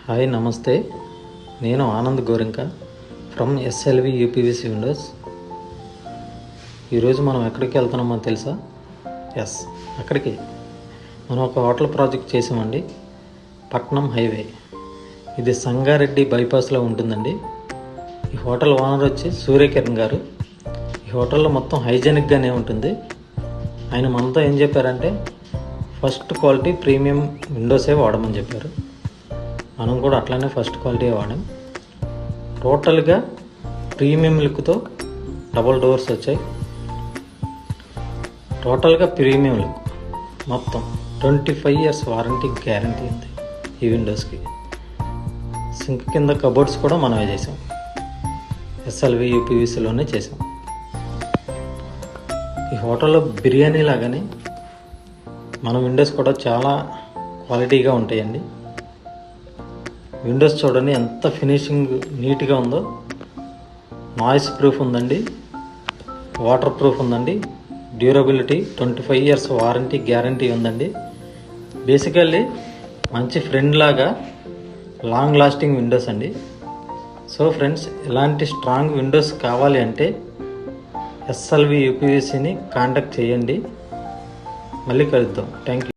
Hi నమస్తే, నేను ఆనంద్ గోరింక ఫ్రమ్ ఎస్ఎల్వి యూపీవీసీ విండోస్. ఈరోజు మనం ఎక్కడికి వెళ్తున్నామో తెలుసా? అక్కడికి మనం ఒక హోటల్ ప్రాజెక్ట్ చేసామండి. పట్నం హైవే, ఇది సంగారెడ్డి బైపాస్లో ఉంటుందండి. ఈ హోటల్ ఓనర్ వచ్చి సూర్యకిరణ్ గారు. ఈ హోటల్లో మొత్తం హైజెనిక్గానే ఉంటుంది. ఆయన మనతో ఏం చెప్పారంటే ఫస్ట్ క్వాలిటీ ప్రీమియం విండోసే వాడమని చెప్పారు. మనం కూడా అట్లానే ఫస్ట్ క్వాలిటీ వాడాం. టోటల్గా ప్రీమియం లుక్తో డబుల్ డోర్స్ వచ్చాయి. టోటల్గా ప్రీమియం లుక్, మొత్తం 25 years వారంటీ గ్యారంటీ ఉంది ఈ విండోస్కి. సింక్ కింద కబోర్డ్స్ కూడా మనమే చేసాం, ఎస్ఎల్వి యూపీవీసీలోనే చేసాం. ఈ హోటల్లో బిర్యానీ లాగానే మన విండోస్ కూడా చాలా క్వాలిటీగా ఉంటాయండి. విండోస్ చూడండి ఎంత ఫినిషింగ్ నీట్గా ఉందో. నాయిస్ ప్రూఫ్ ఉందండి, వాటర్ ప్రూఫ్ ఉందండి, డ్యూరబిలిటీ 25 years వారంటీ గ్యారంటీ ఉందండి. బేసికల్లీ మంచి ఫ్రెండ్ లాగా లాంగ్ లాస్టింగ్ విండోస్ అండి. సో ఫ్రెండ్స్, ఇలాంటి స్ట్రాంగ్ విండోస్ కావాలి అంటే ఎస్ఎల్వి యూపీవీసీని కాంటాక్ట్ చేయండి. మళ్ళీ కలుద్దాం. Thank you.